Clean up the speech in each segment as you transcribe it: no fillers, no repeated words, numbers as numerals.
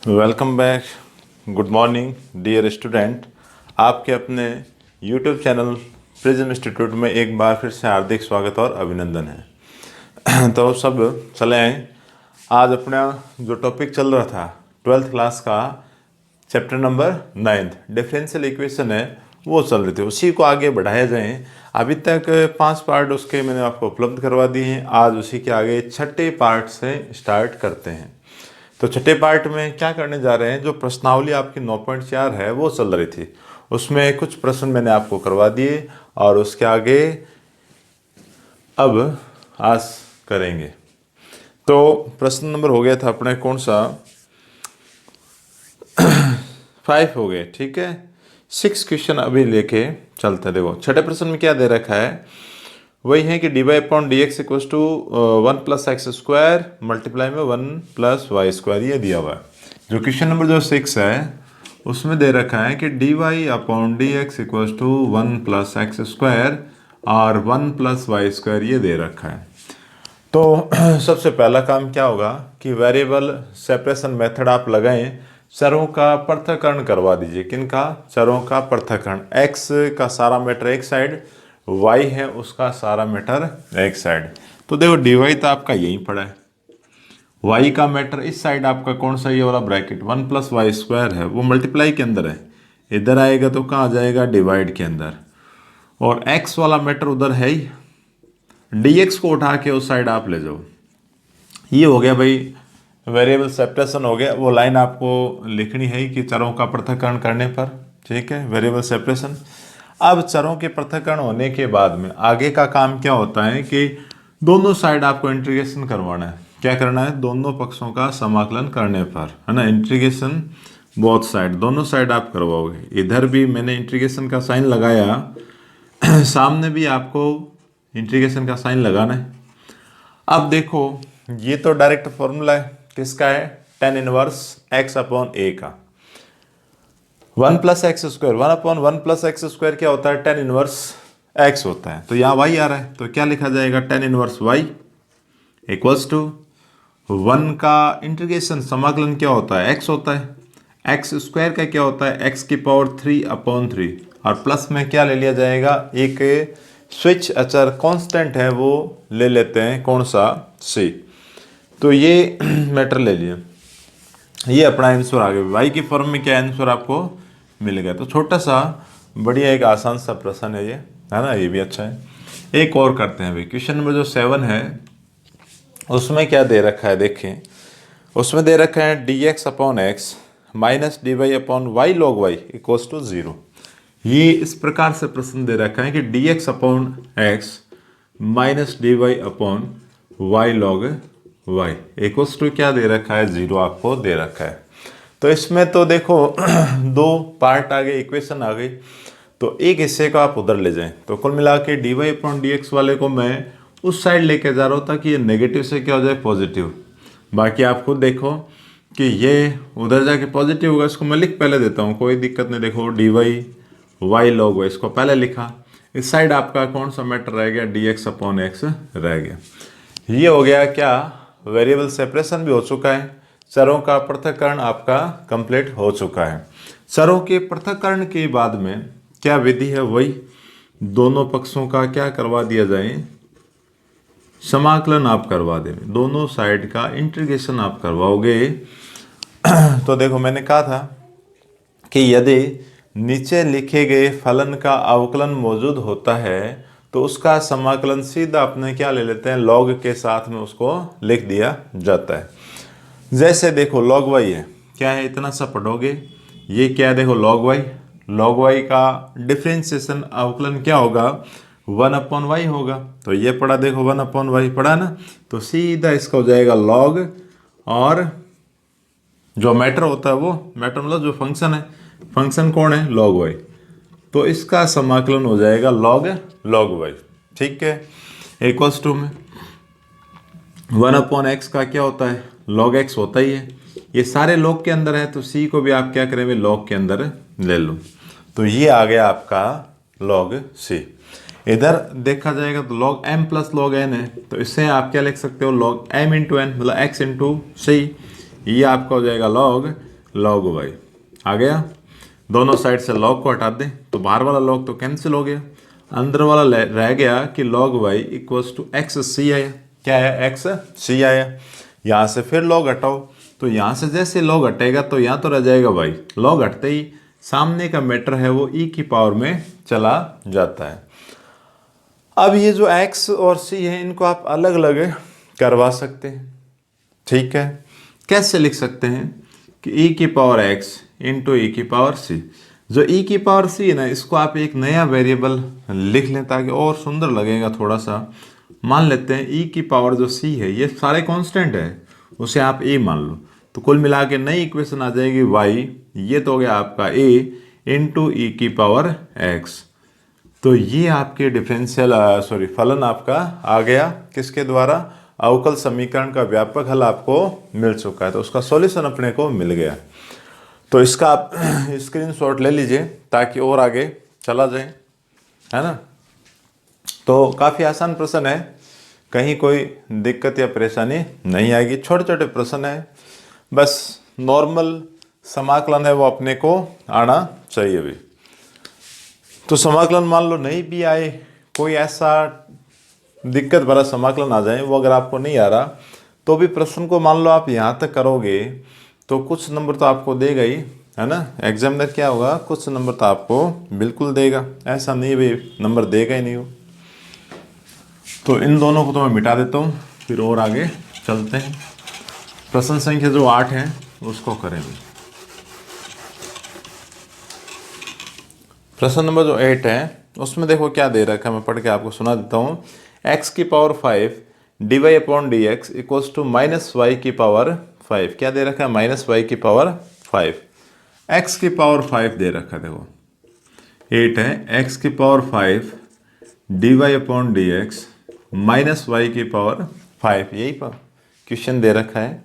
Welcome back. Good morning dear student. आपके अपने YouTube channel prism institute में एक बार फिर से हार्दिक स्वागत और अभिनंदन है। तो सब चले आए। आज अपना जो टॉपिक चल रहा था 12th क्लास का चैप्टर नंबर 9 डिफरेंशियल इक्वेशन है वो चल रहे थे, उसी को आगे बढ़ाया जाए। अभी तक 5 पार्ट उसके मैंने आपको उपलब्ध करवा दिए हैं। आज उसी के आगे छठे पार्ट से स्टार्ट करते हैं। तो छठे पार्ट में क्या करने जा रहे हैं, जो प्रश्नावली आपकी 9.4 है वो चल रही थी, उसमें कुछ प्रश्न मैंने आपको करवा दिए और उसके आगे अब आज करेंगे। तो प्रश्न नंबर हो गया था अपने कौन सा 5 हो गए, ठीक है। 6 क्वेश्चन अभी लेके चलते हैं। देखो छठे प्रश्न में क्या दे रखा है, वही है कि d y upon d x equal to 1+x² multiply में 1+y², ये दिया हुआ है। जो क्वेश्चन नंबर जो 6 है उसमें दे रखा है कि d y upon d x equal to 1+x² और 1+y², ये दे रखा है। तो सबसे पहला काम क्या होगा कि वेरिएबल सेपरेशन मेथड आप लगाएं, चरों का पृथक्करण करवा दीजिए। किनका? चरों का पृथक्करण। x का सारा मैटर एक साइड, y है उसका सारा मैटर एक साइड। तो देखो dy तो आपका यहीं पड़ा है, y का मैटर इस साइड आपका कौन सा, ये वाला ब्रैकेट 1+y² है, वो मल्टीप्लाई के अंदर है। इधर आएगा तो कहाँ आ जाएगा? डिवाइड के अंदर। और x वाला मैटर उधर है ही, dx को उठा के उस साइड आप ले जाओ। ये हो गया भाई वेरिएबल सेपरेशन हो गया। वो लाइन आपको लिखनी है कि चरों का पृथक्करण करने पर, ठीक है, वेरिएबल सेपरेशन। अब चरों के पृथक्करण होने के बाद में आगे का काम क्या होता है कि दोनों साइड आपको इंटीग्रेशन करवाना है। क्या करना है? दोनों पक्षों का समाकलन करने पर, है ना, इंटीग्रेशन बोथ साइड, दोनों साइड आप करवाओगे। इधर भी मैंने इंटीग्रेशन का साइन लगाया, सामने भी आपको इंटीग्रेशन का साइन लगाना है। अब देखो ये तो डायरेक्ट फॉर्मूला है, किसका है? tan inverse x upon a का। 1+x², 1/1+x² क्या होता है? tan इनवर्स x होता है। तो यहाँ y आ रहा है, तो क्या लिखा जाएगा? tan inverse y equals to 1 का इंटीग्रेशन समाकलन क्या होता है? x होता है। x² का क्या होता है? x⁻³ और प्लस में क्या ले लिया जाएगा? एक स्विच अचर कांस्टेंट है वो ले लेते हैं, कौन सा? c। तो ये मैटर ले लिया, ये अपना आंसर आ गया। y की फॉर्म में क्या आंसर आपको मिल गया। तो छोटा सा बढ़िया एक आसान सा प्रश्न है ये, है ना, ये भी अच्छा है। एक और करते हैं भाई। क्वेश्चन नंबर जो 7 है उसमें क्या दे रखा है देखें। उसमें दे रखा है dx upon x minus dy upon y log y equals to 0। ये इस प्रकार से प्रश्न दे रखा है कि dx upon x minus dy upon y log y equals to क्या दे रखा है? 0 आपको दे रखा है। तो इसमें तो देखो दो पार्ट आ गए, इक्वेशन आ गई, तो एक हिस्से को आप उधर ले जाएं। तो कुल मिला के d y upon d x वाले को मैं उस साइड लेके जा रहा हूँ ताकि ये नेगेटिव से क्या हो जाए? पॉजिटिव। बाकी आप खुद देखो कि ये उधर जाके पॉजिटिव होगा, इसको मैं लिख पहले देता हूँ, कोई दिक्कत नहीं। देखो d y y log y, इसको पहले लिखा। इस साइड आपका कौन सा मैटर रह गया? डी एक्स अपॉन एक्स रह गया। ये हो गया क्या? वेरिएबल सेपरेशन भी हो चुका है, चरों का पृथक्करण आपका कंप्लीट हो चुका है। चरों के पृथक्करण के बाद में क्या विधि है? वही दोनों पक्षों का क्या करवा दिया जाए? समाकलन आप करवा देंगे, दोनों साइड का इंटीग्रेशन आप करवाओगे। तो देखो मैंने कहा था कि यदि नीचे लिखे गए फलन का अवकलन मौजूद होता है तो उसका समाकलन सीधा अपने क्या ले लेते हैं? लॉग के साथ में उसको लिख दिया जाता है। जैसे देखो लॉग वाई है, क्या है? इतना सा पढ़ोगे, ये क्या है? देखो लॉग वाई, लॉग वाई का डिफ्रेंशिएशन अवकलन क्या होगा? 1/y होगा। तो ये पढ़ा, देखो 1/y पढ़ा ना, तो सीधा इसका हो जाएगा लॉग, और जो मैटर होता है वो मैटर मतलब जो फंक्शन है, फंक्शन कौन है? Log y. तो इसका समाकलन हो जाएगा लॉग वाई, ठीक है। इक्वल्स टू में 1/x का क्या होता है? log x होता ही है। ये सारे लॉग के अंदर है, तो c को भी आप क्या करेंगे? लॉग के अंदर ले लो। तो ये आ गया आपका log c। इधर देखा जाएगा तो log m plus log n है, तो इससे आप क्या लिख सकते हो? log m इंटू n मतलब x इंटू c। ये आपका हो जाएगा log log y आ गया। दोनों साइड से log को हटा दें तो बाहर वाला log तो कैंसिल हो गया, अंदर वाला रह गया कि log y equals to x c आया। क्या है? एक्स सी आया। यहाँ से फिर log हटाओ तो यहाँ से जैसे log हटेगा तो यहाँ तो रह जाएगा y। log हटते ही सामने का मैटर है वो e की पावर में चला जाता है। अब ये जो x और c है इनको आप अलग अलग करवा सकते हैं। ठीक है, कैसे लिख सकते हैं कि e की पावर x इंटू ई की पावर c। जो e की पावर c है ना, इसको आप एक नया वेरिएबल लिख लें ताकि और सुंदर लगेगा थोड़ा सा। मान लेते हैं e की पावर जो c है ये सारे कांस्टेंट है, उसे आप a मान लो तो कुल मिला के नई इक्वेशन आ जाएगी y। ये तो हो गया आपका a इंटू ई की पावर x। तो ये आपके डिफरेंशियल फलन आपका आ गया किसके द्वारा? अवकल समीकरण का व्यापक हल आपको मिल चुका है, तो उसका सॉल्यूशन अपने को मिल गया। तो इसका आप स्क्रीनशॉट ले लीजिए ताकि और आगे चला जाए, है ना। तो काफ़ी आसान प्रश्न है, कहीं कोई दिक्कत या परेशानी नहीं आएगी। छोटे छोटे प्रश्न है, बस नॉर्मल समाकलन है वो अपने को आना चाहिए भी। तो समाकलन मान लो नहीं भी आए, कोई ऐसा दिक्कत भरा समाकलन आ जाए वो अगर आपको नहीं आ रहा तो भी प्रश्न को मान लो आप यहाँ तक करोगे तो कुछ नंबर तो आपको देगा ही, है ना। एग्जामिनर क्या होगा, कुछ नंबर तो आपको बिल्कुल देगा, ऐसा नहीं भाई नंबर देगा ही नहीं हो। तो इन दोनों को तो मैं मिटा देता हूँ, फिर और आगे चलते हैं। प्रश्न संख्या जो 8 है उसको करेंगे। प्रश्न नंबर जो 8 है उसमें देखो क्या दे रखा है, मैं पढ़ के आपको सुना देता हूँ। x की power 5 dy upon d x equals to minus y की पावर 5। क्या दे रखा है? माइनस वाई की पावर 5। x की पावर 5 दे रखा है, देखो 8 है। x की power 5 dy upon d x minus y की पावर 5, यही क्वेश्चन दे रखा है।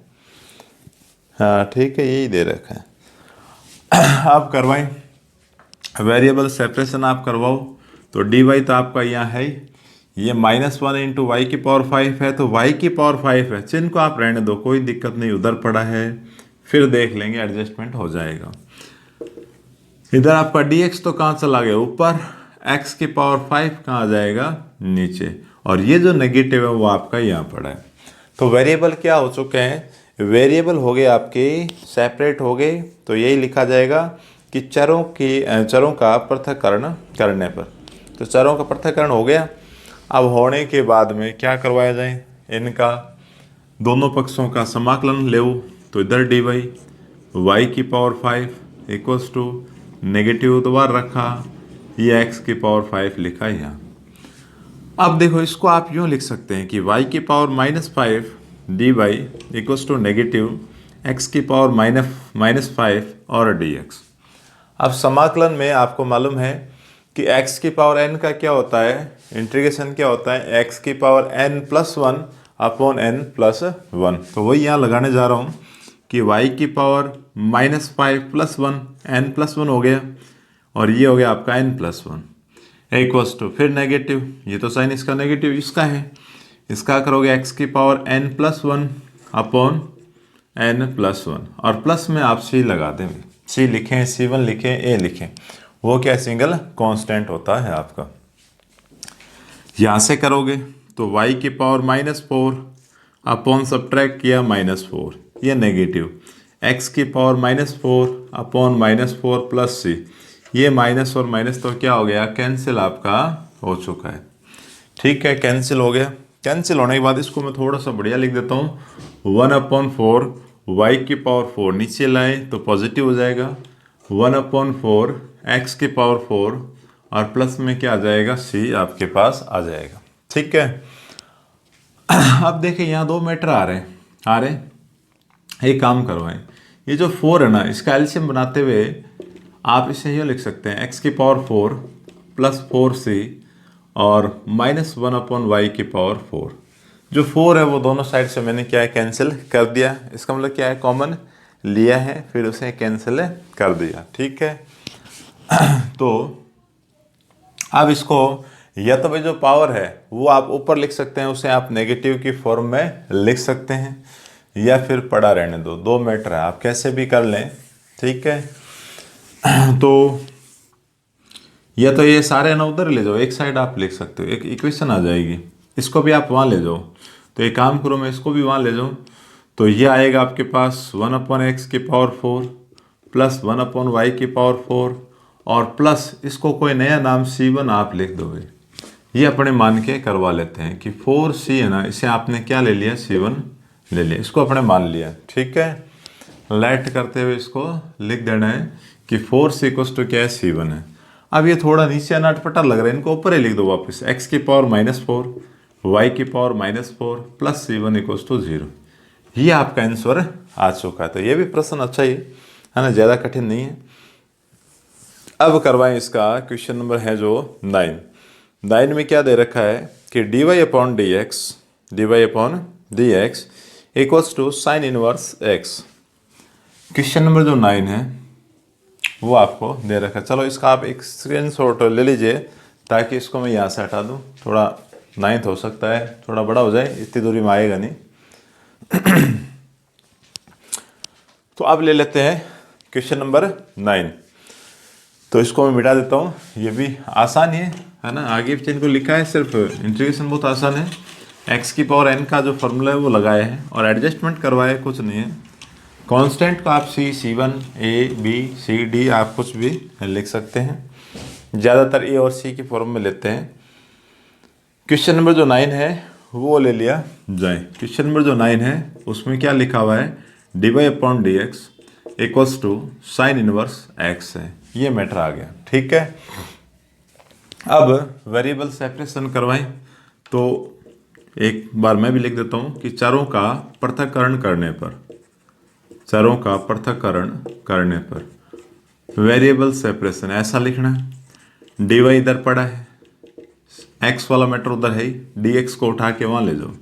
हाँ ठीक है, यही दे रखा है। आप करवाएं, वेरिएबल सेपरेशन आप करवाओ तो डी वाई तो आपका यहाँ है, ये -1 इंटू वाई की पावर 5 है, तो वाई की पावर 5 है, चिन्ह को आप रहने दो, कोई दिक्कत नहीं, उधर पड़ा है, फिर देख लेंगे, एडजस्टमेंट हो जाएगा। इधर आपका डी एक्स तो कहाँ चला गया? ऊपर। एक्स की पावर 5 कहाँ आ जाएगा? नीचे। और ये जो नेगेटिव है वो आपका यहाँ पड़ा है। तो वेरिएबल क्या हो चुके हैं? वेरिएबल हो गए आपके सेपरेट हो गए, तो यही लिखा जाएगा कि चरों का पृथक्करण करने पर। तो चरों का पृथक्करण हो गया। अब होने के बाद में क्या करवाया जाए? इनका दोनों पक्षों का समाकलन ले, तो इधर डी वाई की पावर 5 इक्वल्स टू नेगेटिव तो बार रखा, ये एक्स की पावर 5 लिखा यहाँ। अब देखो इसको आप यूँ लिख सकते हैं कि y की power -5 dy equals to negative x की पावर -5 और dx। अब समाकलन में आपको मालूम है कि x की पावर n का क्या होता है? इंटीग्रेशन क्या होता है? x की पावर n+1 अपॉन n+1। तो वही यहाँ लगाने जा रहा हूँ कि y की पावर -5+1 n+1 हो गया, और ये हो गया आपका n+1 इक्वल्स टू फिर नेगेटिव, ये तो साइन इसका नेगेटिव इसका है, इसका करोगे x की पावर n+1 अपॉन n+1, और प्लस में आप c लगा देंगे, c लिखें, c1 लिखें, a लिखें, वो क्या सिंगल कांस्टेंट होता है आपका। यहाँ से करोगे तो y की पावर -4 अपॉन सब्ट्रैक्ट किया -4, ये नेगेटिव, x की पावर -4 अपॉन -4 प्लस c, ये माइनस और माइनस तो क्या हो गया? कैंसिल आपका हो चुका है। ठीक है, कैंसिल हो गया। कैंसिल होने के बाद इसको मैं थोड़ा सा बढ़िया लिख देता हूँ, 1/4 y की पावर 4 नीचे लाए तो पॉजिटिव हो जाएगा, 1/4 x की पावर 4 और प्लस में क्या आ जाएगा? c आपके पास आ जाएगा। ठीक है। अब देखिए यहाँ दो मैटर आ रहे एक काम करवाएं, ये जो 4 है ना, इसका एलसीएम बनाते हुए आप इसे ये लिख सकते हैं, x की पावर 4 प्लस 4c और -1/y की पावर 4। जो 4 है वो दोनों साइड से मैंने क्या है? कैंसिल कर दिया। इसका मतलब क्या है? कॉमन लिया है, फिर उसे कैंसिल कर दिया। ठीक है। तो अब इसको या तो भाई जो पावर है वो आप ऊपर लिख सकते हैं, उसे आप नेगेटिव की फॉर्म में लिख सकते हैं, या फिर पड़ा रहने दो, दो मैटर है, आप कैसे भी कर लें, ठीक है। तो या तो ये सारे ना उधर ले जाओ, एक साइड आप लिख सकते हो, एक इक्वेशन आ जाएगी, इसको भी आप वहाँ ले जाओ। तो एक काम करो, मैं इसको भी वहाँ ले जाऊँ, तो ये आएगा आपके पास 1/x की पावर 4 प्लस 1/y की पावर 4 और प्लस इसको कोई नया नाम C1 आप लिख दोगे। ये अपने मान के करवा लेते हैं कि 4C है ना, इसे आपने क्या ले लिया, C1 ले लिया, इसको अपने मान लिया। ठीक है, लेट करते हुए इसको लिख देना है कि 4C = क्या है, C1 है। अब ये थोड़ा नीचे अनटपटा लग रहा है, इनको ऊपर ही लिख दो वापस, x की पावर -4 y की पावर -4 प्लस C1 = 0। ये आपका आंसर आ चुका है। तो ये भी प्रश्न अच्छा ही है ना, ज़्यादा कठिन नहीं है। अब करवाएं इसका क्वेश्चन नंबर है जो 9 में क्या दे रखा है कि dy/dx = sin inverse x। Question number जो 9 है वो आपको दे रखा है। चलो इसका आप एक स्क्रीनशॉट ले लीजिए ताकि इसको मैं यहाँ से हटा दूँ, थोड़ा 9th हो सकता है थोड़ा बड़ा हो जाए, इतनी दूरी में आएगा नहीं। तो अब ले लेते हैं क्वेश्चन नंबर 9। तो इसको मैं मिटा देता हूँ, ये भी आसान ही है ना, आगे पीछे इनको लिखा है, सिर्फ इंटीग्रेशन बहुत आसान है। x की पावर n का जो फॉर्मूला है वो लगाया है और एडजस्टमेंट करवाया है, कुछ नहीं है। कांस्टेंट को आप C1 A B C D आप कुछ भी लिख सकते हैं, ज़्यादातर A और C की फॉर्म में लेते हैं। क्वेश्चन नंबर जो 9 है वो ले लिया जाए। क्वेश्चन नंबर जो 9 है उसमें क्या लिखा हुआ है, dy/dx = sin इनवर्स x है, ये मैटर आ गया। ठीक है, अब वेरिएबल सेपरेशन करवाएं। तो एक बार मैं भी लिख देता हूँ कि चारों का पृथक्करण करने पर वेरिएबल सेपरेशन ऐसा लिखना है। dy इधर पड़ा है, x वाला मैटर उधर है ही, dx को उठा के वहाँ ले जाओ।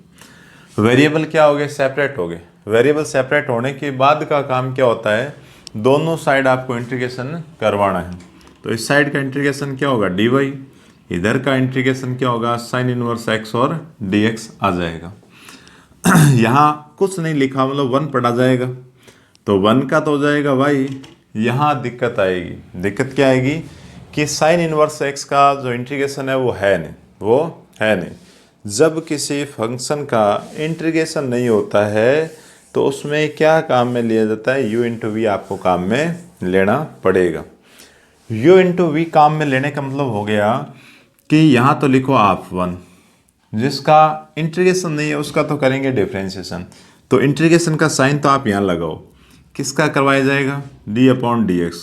वेरिएबल क्या हो गए, सेपरेट हो गए। वेरिएबल सेपरेट होने के बाद का काम क्या होता है, दोनों साइड आपको इंटीग्रेशन करवाना है। तो इस साइड का इंटीग्रेशन क्या होगा, dy, इधर का इंटीग्रेशन क्या होगा, sin इनवर्स x और dx आ जाएगा। यहाँ कुछ नहीं लिखा, मतलब 1 पढ़ा जाएगा, तो 1 का तो हो जाएगा y। यहाँ दिक्कत आएगी, दिक्कत क्या आएगी कि sin इनवर्स x का जो इंटीग्रेशन है वो है नहीं। जब किसी फंक्शन का इंटीग्रेशन नहीं होता है तो उसमें क्या काम में लिया जाता है, u/v आपको काम में लेना पड़ेगा। u/v काम में लेने का मतलब हो गया कि यहाँ तो लिखो आप 1, जिसका इंटीग्रेशन नहीं है उसका तो करेंगे डिफरेंशिएशन। तो इंटीग्रेशन का साइन तो आप यहाँ लगाओ, किसका करवाया जाएगा, d/dx।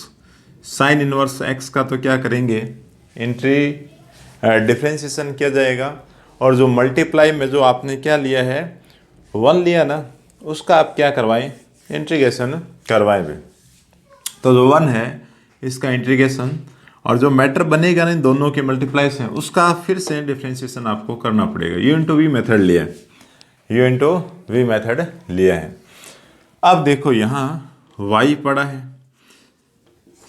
साइन इनवर्स x का तो क्या करेंगे, डिफरेंशिएशन किया जाएगा। और जो मल्टीप्लाई में जो आपने क्या लिया है, 1 लिया ना, उसका आप क्या करवाएं, इंटीग्रेशन करवाएं भी। तो जो 1 है इसका इंटीग्रेशन, और जो मैटर बनेगा ना दोनों के मल्टीप्लाई से, उसका फिर से डिफरेंशिएशन आपको करना पड़ेगा। u/v मेथड लिया है। अब देखो यहाँ y पड़ा है,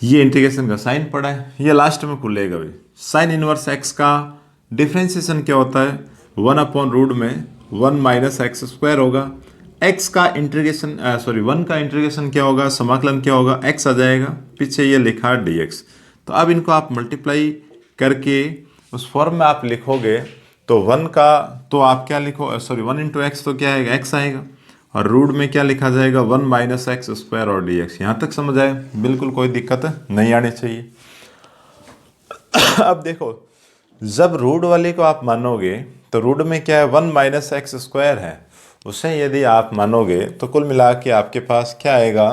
ये इंटीग्रेशन का साइन पड़ा है, ये लास्ट में खुलेगा भी। साइन इनवर्स x का डिफरेंशिएशन क्या होता है, 1/रूट में 1 - x² होगा। x का इंटीग्रेशन 1 का इंटीग्रेशन क्या होगा, समाकलन क्या होगा, x आ जाएगा, पीछे ये लिखा dx। तो अब इनको आप मल्टीप्लाई करके उस फॉर्म में आप लिखोगे तो 1 का तो आप क्या लिखो, 1 × x तो क्या आएगा, x आएगा, और रूट में क्या लिखा जाएगा, 1 - x² और dx। यहाँ तक समझ आए, बिल्कुल कोई दिक्कत नहीं आनी चाहिए। अब देखो, जब रूट वाले को आप मानोगे तो रूट में क्या है, 1 - x² है, उसे यदि आप मानोगे तो कुल मिला के आपके पास क्या आएगा,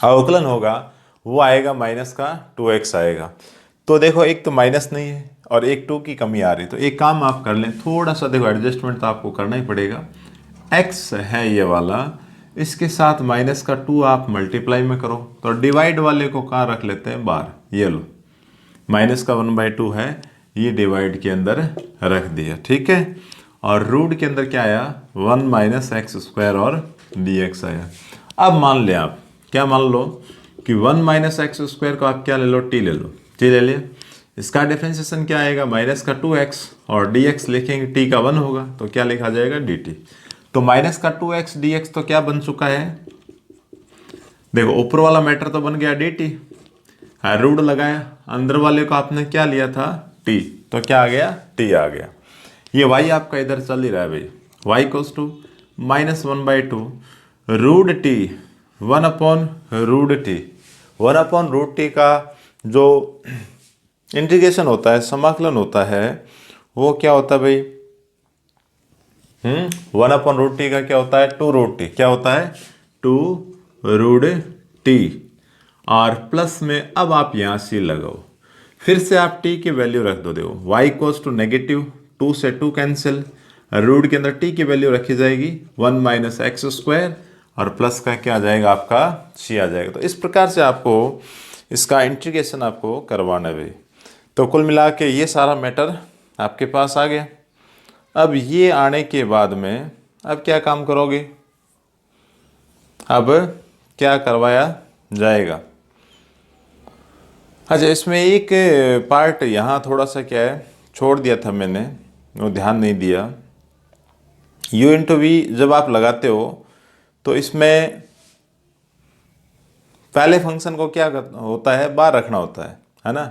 अवकलन होगा, वो आएगा -2x आएगा। तो देखो एक तो माइनस नहीं है और एक 2 की कमी आ रही, तो एक काम आप कर लें, थोड़ा सा देखो एडजस्टमेंट तो आपको करना ही पड़ेगा। x है ये वाला, इसके साथ -2 आप मल्टीप्लाई में करो, तो डिवाइड वाले को कहाँ रख लेते हैं, बाहर, ये लो, -1/2 है, ये डिवाइड के अंदर रख दिया। ठीक है, और रूट के अंदर क्या आया, 1 - x² और dx आया। अब मान ले आप, क्या मान लो कि 1 - x² को आप क्या ले लो, t ले लो, t ले लिया। इसका डिफरेंशिएशन क्या आएगा, -2x, और dx लिखेंगे, t का 1 होगा तो क्या लिखा जाएगा, dt। तो -2x dx तो क्या बन चुका है, देखो ऊपर वाला मैटर तो बन गया dt, रूट लगाया, अंदर वाले को आपने क्या लिया था t, तो क्या आ गया t आ गया। ये y आपका इधर चल ही रहा है भाई, y equals to -1/2 root t 1/√t। 1/√t का जो इंटीग्रेशन होता है, समाकलन होता है, वो क्या होता है भाई 1/√t का क्या होता है 2√t, क्या होता है 2√t। और प्लस में अब आप यहाँ c लगाओ, फिर से आप t की वैल्यू रख दो, देखो y इक्वल्स टू -2 से 2 कैंसिल, रूट के अंदर t की वैल्यू रखी जाएगी 1 - x², और प्लस का क्या आ जाएगा आपका c आ जाएगा। तो इस प्रकार से आपको इसका इंटीग्रेशन आपको करवाना है भाई। तो कुल मिला के ये सारा मैटर आपके पास आ गया। अब ये आने के बाद में अब क्या काम करोगे, अब क्या करवाया जाएगा। अच्छा, इसमें एक पार्ट यहाँ थोड़ा सा क्या है छोड़ दिया था मैंने, वो ध्यान नहीं दिया। u इंटू वी जब आप लगाते हो तो इसमें पहले फंक्शन को क्या होता है बाहर रखना होता है ना,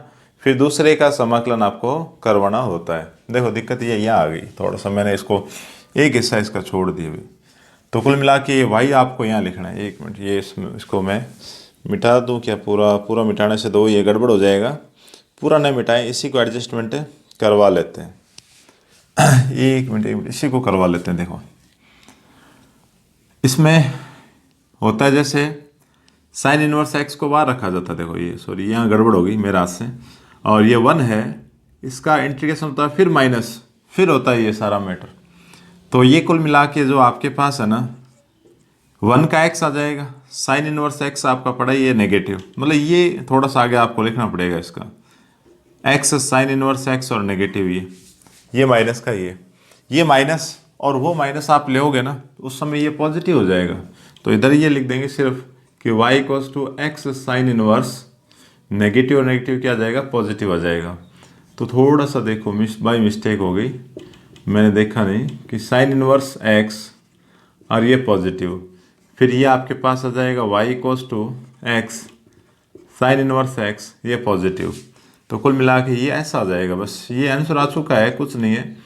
फिर दूसरे का समाकलन आपको करवाना होता है। देखो दिक्कत ये यहाँ आ गई, थोड़ा सा मैंने इसको एक हिस्सा इसका छोड़ दिया भाई। तो कुल मिला के ये y आपको यहाँ लिखना है। एक मिनट, ये इसको मैं मिटा दूँ क्या, पूरा मिटाने से दो ये गड़बड़ हो जाएगा, पूरा नहीं मिटाएं, इसी को एडजस्टमेंट करवा लेते हैं। एक मिनट इसी को करवा लेते हैं। देखो इसमें होता है जैसे साइन इनवर्स x को बाहर रखा जाता है, देखो ये सॉरी यहाँ गड़बड़ हो गई मेरे हाथ से, और ये 1 है, इसका इंटीग्रेशन होता है फिर माइनस, फिर होता है ये सारा मैटर। तो ये कुल मिला के जो आपके पास है ना 1 का x आ जाएगा, साइन इनवर्स x आपका पड़ा ये नेगेटिव, मतलब ये थोड़ा सा आगे आपको लिखना पड़ेगा इसका, x साइन इनवर्स x और नेगेटिव ये माइनस का ये माइनस, और वो माइनस आप लेोगे ना उस समय ये पॉजिटिव हो जाएगा। तो इधर ये लिख देंगे सिर्फ कि y equals to x sine inverse, negative और नेगेटिव क्या आ जाएगा पॉजिटिव आ जाएगा। तो थोड़ा सा देखो बाई मिस्टेक हो गई, मैंने देखा नहीं कि साइन इनवर्स x और ये पॉजिटिव, फिर ये आपके पास आ जाएगा y equals to x sine inverse x, ये पॉजिटिव। तो कुल मिला के ये ऐसा आ जाएगा। बस ये आंसर आ चुका है, कुछ नहीं है,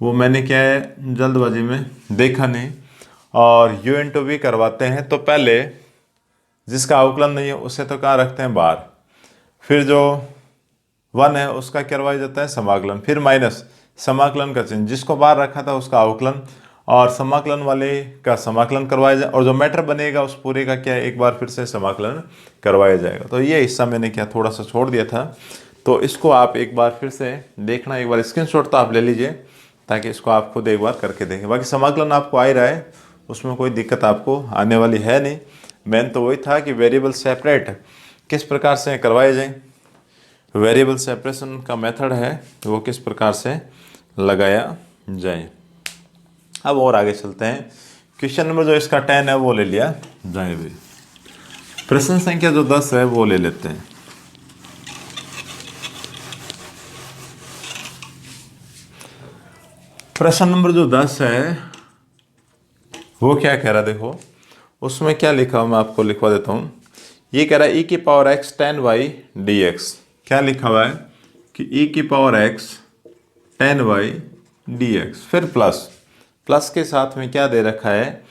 वो मैंने क्या है जल्दबाजी में देखा नहीं। और u इंटू वी करवाते हैं तो पहले जिसका अवकलन नहीं है उसे तो कहाँ रखते हैं बाहर, फिर जो 1 है उसका करवाया जाता है समाकलन, फिर माइनस समाकलन का चिन्ह, जिसको बाहर रखा था उसका अवकलन, और समाकलन वाले का समाकलन करवाया जाए, और जो मैटर बनेगा उस पूरे का क्या एक बार फिर से समाकलन करवाया जाएगा। तो ये हिस्सा मैंने क्या थोड़ा सा छोड़ दिया था, तो इसको आप एक बार फिर से देखना, एक बार स्क्रीनशॉट तो आप ले लीजिए ताकि इसको आप खुद एक बार करके देखें। बाकी समाकलन आपको आ ही रहा है, उसमें कोई दिक्कत आपको आने वाली है नहीं। मेन तो वही था कि वेरिएबल सेपरेट किस प्रकार से करवाए जाएं, वेरिएबल सेपरेशन का मेथड है वो किस प्रकार से लगाया जाए। अब और आगे चलते हैं, क्वेश्चन नंबर जो इसका 10 है वो ले लिया जाए भाई। प्रश्न संख्या जो 10 है वो ले लेते हैं। प्रश्न नंबर जो 10 है वो क्या कह रहा है, देखो उसमें क्या लिखा हुआ मैं आपको लिखवा देता हूँ। ये कह रहा है e की power x tan y dx, क्या लिखा हुआ है कि e की power x tan y dx, फिर प्लस के साथ में क्या दे रखा है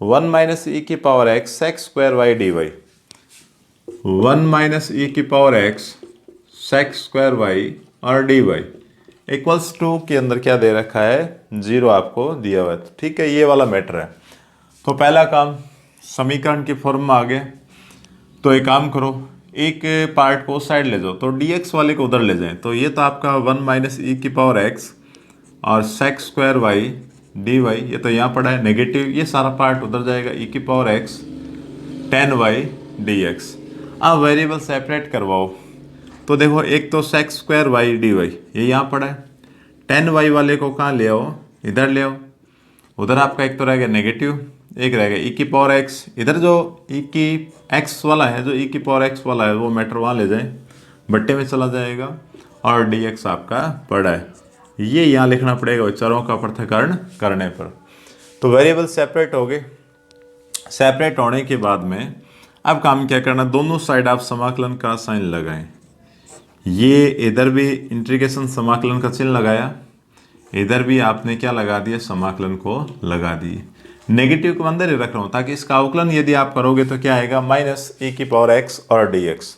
1 माइनस e की power x sec square y dy, 1 minus e की power x sec square y और dy इक्वल्स टू के अंदर क्या दे रखा है 0 आपको दिया हुआ है। ठीक है, ये वाला मैटर है। तो पहला काम समीकरण की फॉर्म में आ गए, तो एक काम करो एक पार्ट को साइड ले जाओ, तो dx वाले को उधर ले जाएं। तो ये तो आपका 1 माइनस ई की पावर x और sec स्क्वायर y dy, ये तो यहाँ पड़ा है नेगेटिव, ये सारा पार्ट उधर जाएगा e की power x tan y dx। अब वेरिएबल सेपरेट करवाओ, तो देखो एक तो sec स्क्वायर y dy ये यहाँ पड़ा है, tan y वाले को कहाँ ले आओ इधर ले आओ, उधर आपका एक तो रहेगा नेगेटिव, एक रहेगा e की पावर x, इधर जो e की x वाला है, जो e की पावर x वाला है वो मैटर वहाँ ले जाए, बट्टे में चला जाएगा, और dx आपका पड़ा है, ये यहाँ लिखना पड़ेगा चरों का पृथक्करण करने पर। तो वेरिएबल सेपरेट हो गए, सेपरेट होने के बाद में अब काम क्या करना, दोनों साइड आप समाकलन का साइन लगाएं। ये इधर भी इंटीग्रेशन समाकलन का चिन्ह लगाया, इधर भी आपने क्या लगा दिया, समाकलन को लगा दिए। नेगेटिव को अंदर ही रख रहा हूं ताकि इसका अवकलन यदि आप करोगे तो क्या आएगा, माइनस e की पावर x और dx।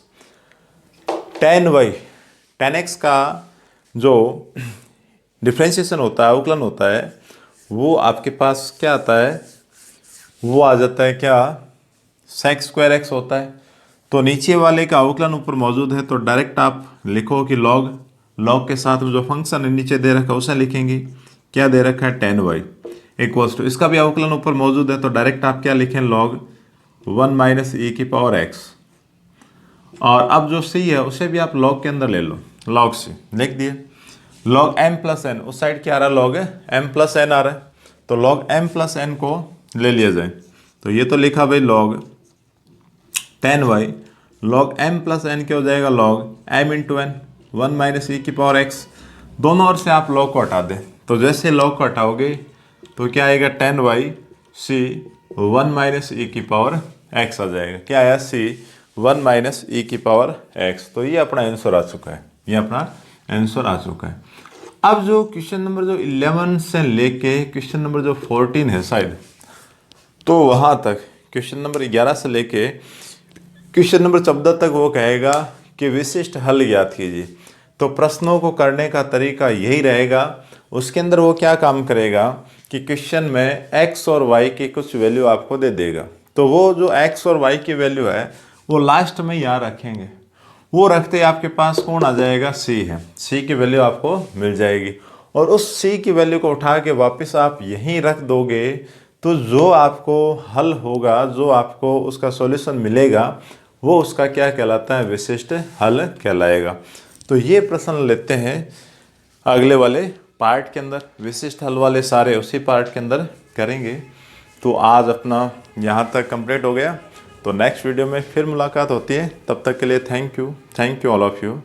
tan x का जो डिफ्रेंशिएशन होता है, अवकलन होता है, वो आपके पास क्या आता है, वो आ जाता है क्या, sec स्क्वायर x होता है। तो नीचे वाले का अवकलन ऊपर मौजूद है तो डायरेक्ट आप लिखो कि लॉग के साथ में जो फंक्शन नीचे दे रखा है उसे लिखेंगे। क्या दे रखा है, tan y इक्वल्स टू, इसका भी अवकलन ऊपर मौजूद है तो डायरेक्ट आप क्या लिखें, log 1 माइनस e की पावर x। और अब जो c है उसे भी आप log के अंदर ले लो, log c लिख दिए। log m प्लस n, उस साइड क्या आ रहा है, log m प्लस n आ रहा है, तो log m प्लस n को ले लिया जाए। तो ये तो लिखा भाई log tan y, log m plus n क्या हो जाएगा, log m into n, 1 minus e की पावर x। दोनों ओर से आप log को हटा दें, तो जैसे log को हटाओगे तो क्या आएगा, tan y c 1 minus e की पावर x आ जाएगा। क्या आया, c 1 माइनस e की पावर x। तो ये अपना आंसर आ चुका है, ये अपना आंसर आ चुका है। अब जो क्वेश्चन नंबर जो 11 से लेके क्वेश्चन नंबर जो 14 है शायद, तो वहाँ तक क्वेश्चन नंबर 11 से लेके क्वेश्चन नंबर 14 तक वो कहेगा कि विशिष्ट हल ज्ञात कीजिए। तो प्रश्नों को करने का तरीका यही रहेगा। उसके अंदर वो क्या काम करेगा कि क्वेश्चन में x और y की कुछ वैल्यू आपको दे देगा, तो वो जो x और y की वैल्यू है वो लास्ट में यहाँ रखेंगे। वो रखते ही आपके पास कौन आ जाएगा, c है, c की वैल्यू आपको मिल जाएगी। और उस c की वैल्यू को उठा के वापस आप यहीं रख दोगे, तो जो आपको हल होगा, जो आपको उसका सॉल्यूशन मिलेगा, वो उसका क्या कहलाता है, विशिष्ट हल कहलाएगा। तो ये प्रश्न लेते हैं अगले वाले पार्ट के अंदर, विशिष्ट हल वाले सारे उसी पार्ट के अंदर करेंगे। तो आज अपना यहाँ तक कंप्लीट हो गया, तो नेक्स्ट वीडियो में फिर मुलाकात होती है। तब तक के लिए thank you all of you.